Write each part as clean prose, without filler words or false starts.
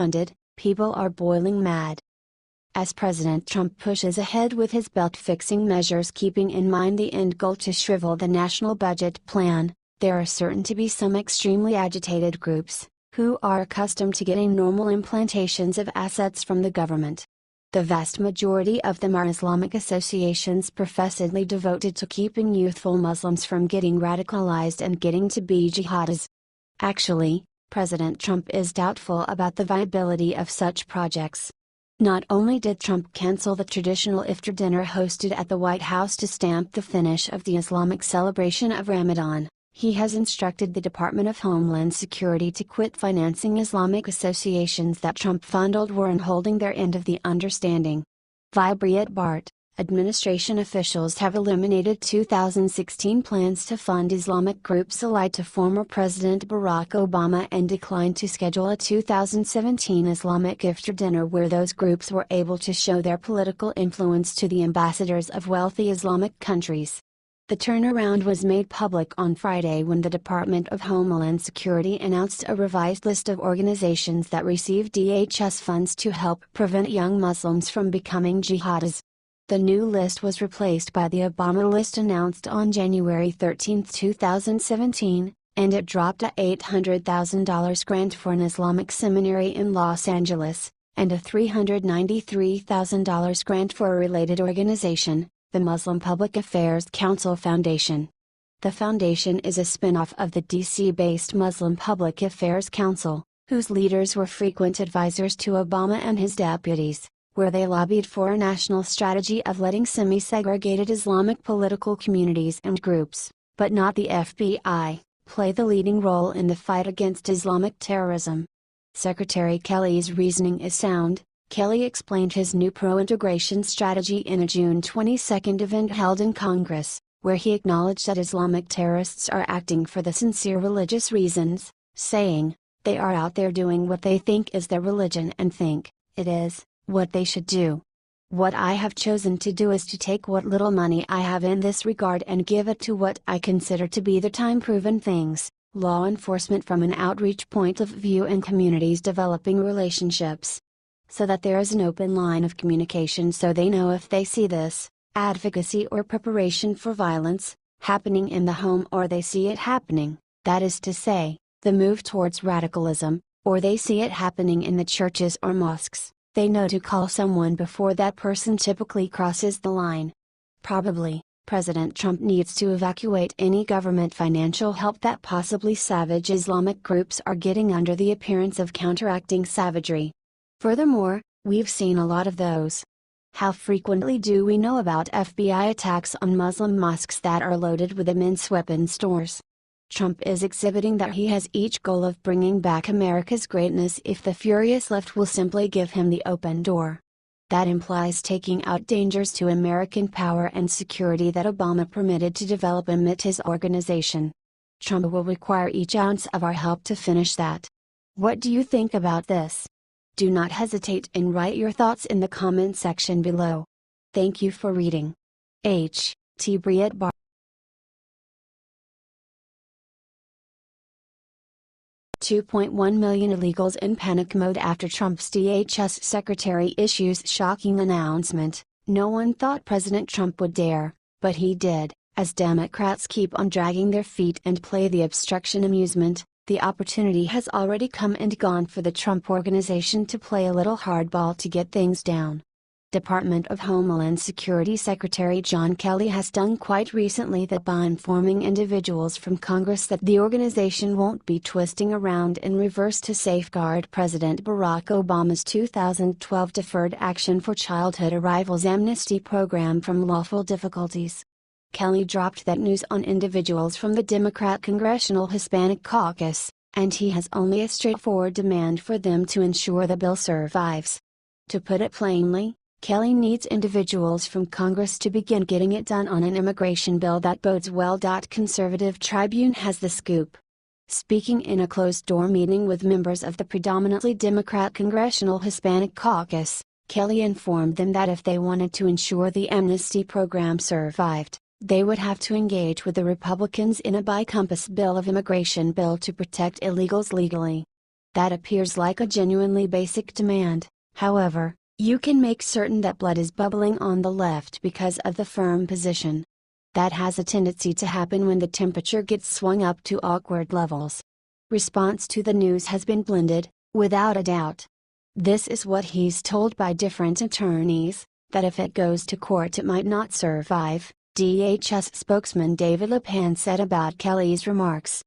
Defunded, people are boiling mad. As President Trump pushes ahead with his belt-fixing measures keeping in mind the end goal to shrivel the national budget plan, there are certain to be some extremely agitated groups, who are accustomed to getting normal implantations of assets from the government. The vast majority of them are Islamic associations professedly devoted to keeping youthful Muslims from getting radicalized and getting to be jihadis. Actually, President Trump is doubtful about the viability of such projects. Not only did Trump cancel the traditional iftar dinner hosted at the White House to stamp the finish of the Islamic celebration of Ramadan, he has instructed the Department of Homeland Security to quit financing Islamic associations that Trump funded were holding their end of the understanding. Breitbart, administration officials have eliminated 2016 plans to fund Islamic groups allied to former President Barack Obama and declined to schedule a 2017 Islamic iftar dinner where those groups were able to show their political influence to the ambassadors of wealthy Islamic countries. The turnaround was made public on Friday when the Department of Homeland Security announced a revised list of organizations that receive DHS funds to help prevent young Muslims from becoming jihadis. The new list was replaced by the Obama list announced on January 13, 2017, and it dropped a $800,000 grant for an Islamic seminary in Los Angeles, and a $393,000 grant for a related organization, the Muslim Public Affairs Council Foundation. The foundation is a spin-off of the DC-based Muslim Public Affairs Council, whose leaders were frequent advisors to Obama and his deputies, where they lobbied for a national strategy of letting semi-segregated Islamic political communities and groups, but not the FBI, play the leading role in the fight against Islamic terrorism. Secretary Kelly's reasoning is sound. Kelly explained his new pro-integration strategy in a June 22 event held in Congress, where he acknowledged that Islamic terrorists are acting for the sincere religious reasons, saying, "They are out there doing what they think is their religion and think it is what they should do. What I have chosen to do is to take what little money I have in this regard and give it to what I consider to be the time-proven things, law enforcement from an outreach point of view and communities developing relationships. So that there is an open line of communication so they know if they see this, advocacy or preparation for violence, happening in the home or they see it happening, that is to say, the move towards radicalism, or they see it happening in the churches or mosques, they know to call someone before that person typically crosses the line." Probably, President Trump needs to evacuate any government financial help that possibly savage Islamic groups are getting under the appearance of counteracting savagery. Furthermore, we've seen a lot of those. How frequently do we know about FBI attacks on Muslim mosques that are loaded with immense weapon stores? Trump is exhibiting that he has each goal of bringing back America's greatness if the furious left will simply give him the open door. That implies taking out dangers to American power and security that Obama permitted to develop amid his organization. Trump will require each ounce of our help to finish that. What do you think about this? Do not hesitate and write your thoughts in the comment section below. Thank you for reading. H. T. Breitbart. 2.1 million illegals in panic mode after Trump's DHS secretary issues shocking announcement. No one thought President Trump would dare, but he did, as Democrats keep on dragging their feet and play the obstruction amusement. The opportunity has already come and gone for the Trump Organization to play a little hardball to get things down. Department of Homeland Security Secretary John Kelly has done quite recently that by informing individuals from Congress that the organization won't be twisting around in reverse to safeguard President Barack Obama's 2012 Deferred Action for Childhood Arrivals amnesty program from lawful difficulties. Kelly dropped that news on individuals from the Democrat Congressional Hispanic Caucus, and he has only a straightforward demand for them to ensure the bill survives. To put it plainly, Kelly needs individuals from Congress to begin getting it done on an immigration bill that bodes well. Conservative Tribune has the scoop. Speaking in a closed-door meeting with members of the predominantly Democrat Congressional Hispanic Caucus, Kelly informed them that if they wanted to ensure the amnesty program survived, they would have to engage with the Republicans in a bipartisan bill of immigration bill to protect illegals legally. That appears like a genuinely basic demand. However, you can make certain that blood is bubbling on the left because of the firm position. That has a tendency to happen when the temperature gets swung up to awkward levels. Response to the news has been blended, without a doubt. This is what he's told by different attorneys, that if it goes to court it might not survive, DHS spokesman David LePan said about Kelly's remarks.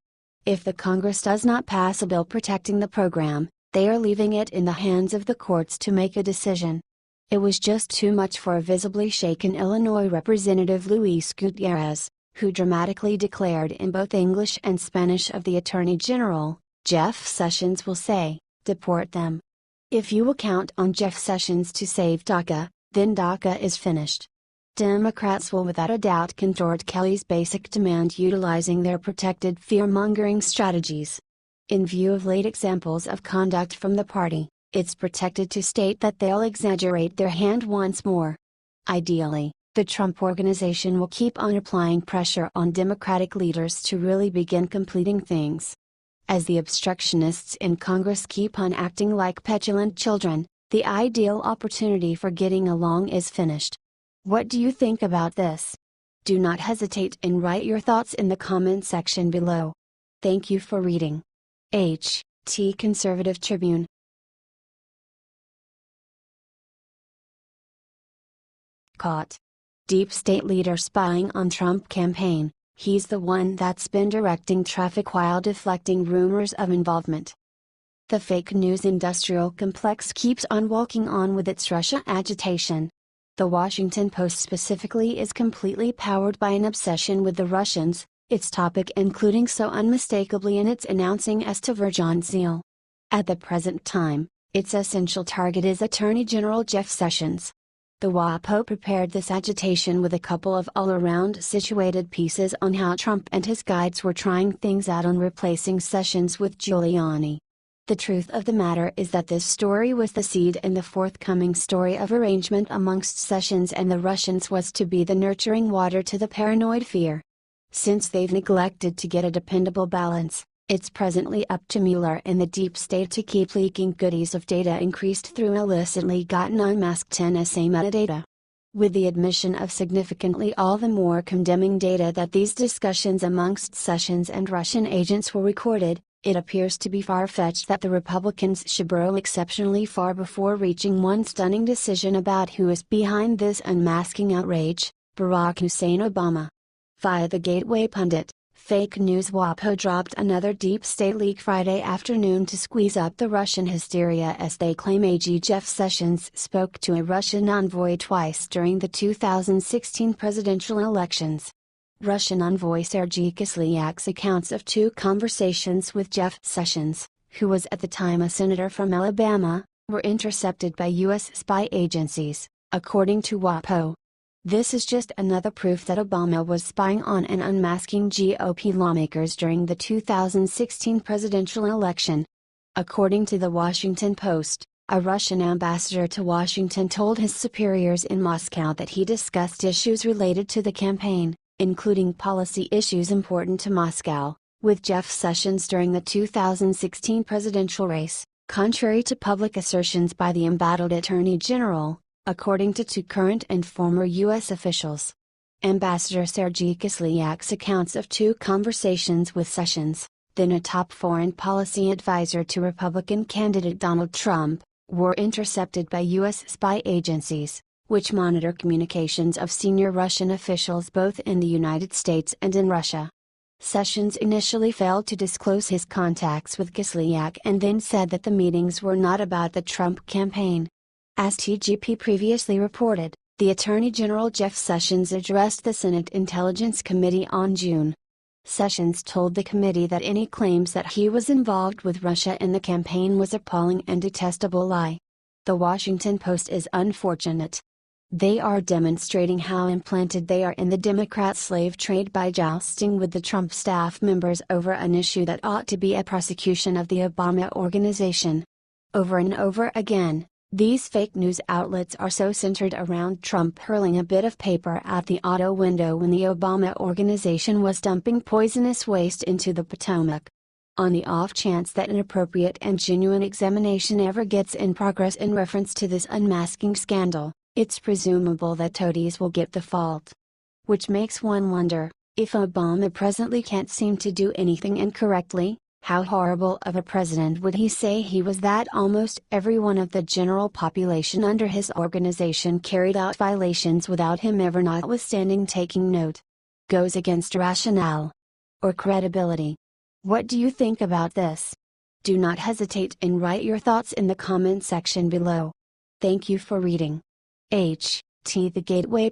If the Congress does not pass a bill protecting the program, they are leaving it in the hands of the courts to make a decision. It was just too much for a visibly shaken Illinois Representative Luis Gutierrez, who dramatically declared in both English and Spanish of the Attorney General, "Jeff Sessions will say, deport them." If you will count on Jeff Sessions to save DACA, then DACA is finished. Democrats will without a doubt contort Kelly's basic demand utilizing their protected fear-mongering strategies. In view of late examples of conduct from the party, it's protected to state that they'll exaggerate their hand once more. Ideally, the Trump Organization will keep on applying pressure on Democratic leaders to really begin completing things. As the obstructionists in Congress keep on acting like petulant children, the ideal opportunity for getting along is finished. What do you think about this? Do not hesitate and write your thoughts in the comment section below. Thank you for reading. H.T. Conservative Tribune. Caught. Deep state leader spying on Trump campaign. He's the one that's been directing traffic while deflecting rumors of involvement. The fake news industrial complex keeps on walking on with its Russia agitation. The Washington Post specifically is completely powered by an obsession with the Russians, its topic including so unmistakably in its announcing as to Virgin zeal. At the present time, its essential target is Attorney General Jeff Sessions. The WAPO prepared this agitation with a couple of all-around situated pieces on how Trump and his guides were trying things out on replacing Sessions with Giuliani. The truth of the matter is that this story was the seed and the forthcoming story of arrangement amongst Sessions and the Russians was to be the nurturing water to the paranoid fear. Since they've neglected to get a dependable balance, it's presently up to Mueller and the deep state to keep leaking goodies of data increased through illicitly gotten unmasked NSA metadata. With the admission of significantly all the more condemning data that these discussions amongst Sessions and Russian agents were recorded, it appears to be far-fetched that the Republicans should burrow exceptionally far before reaching one stunning decision about who is behind this unmasking outrage: Barack Hussein Obama. Via the Gateway Pundit, Fake News WAPO dropped another deep state leak Friday afternoon to squeeze up the Russian hysteria as they claim AG Jeff Sessions spoke to a Russian envoy twice during the 2016 presidential elections. Russian envoy Sergei Kislyak's accounts of two conversations with Jeff Sessions, who was at the time a senator from Alabama, were intercepted by U.S. spy agencies, according to WAPO. This is just another proof that Obama was spying on and unmasking GOP lawmakers during the 2016 presidential election. According to the Washington Post, a Russian ambassador to Washington told his superiors in Moscow that he discussed issues related to the campaign, including policy issues important to Moscow, with Jeff Sessions during the 2016 presidential race, contrary to public assertions by the embattled Attorney General, according to two current and former U.S. officials. Ambassador Sergei Kislyak's accounts of two conversations with Sessions, then a top foreign policy advisor to Republican candidate Donald Trump, were intercepted by U.S. spy agencies, which monitor communications of senior Russian officials both in the United States and in Russia. Sessions initially failed to disclose his contacts with Kislyak and then said that the meetings were not about the Trump campaign. As TGP previously reported, the Attorney General Jeff Sessions addressed the Senate Intelligence Committee on June. Sessions told the committee that any claims that he was involved with Russia in the campaign was appalling and detestable lie. The Washington Post is unfortunate. They are demonstrating how implanted they are in the Democrat slave trade by jousting with the Trump staff members over an issue that ought to be a prosecution of the Obama organization. Over and over again, these fake news outlets are so centered around Trump hurling a bit of paper out the auto window when the Obama organization was dumping poisonous waste into the Potomac. On the off chance that an appropriate and genuine examination ever gets in progress in reference to this unmasking scandal, it's presumable that toadies will get the fault. Which makes one wonder, if Obama presently can't seem to do anything incorrectly, how horrible of a president would he say he was that almost every one of the general population under his organization carried out violations without him ever notwithstanding taking note? Goes against rationale or credibility. What do you think about this? Do not hesitate and write your thoughts in the comment section below. Thank you for reading. The Gateway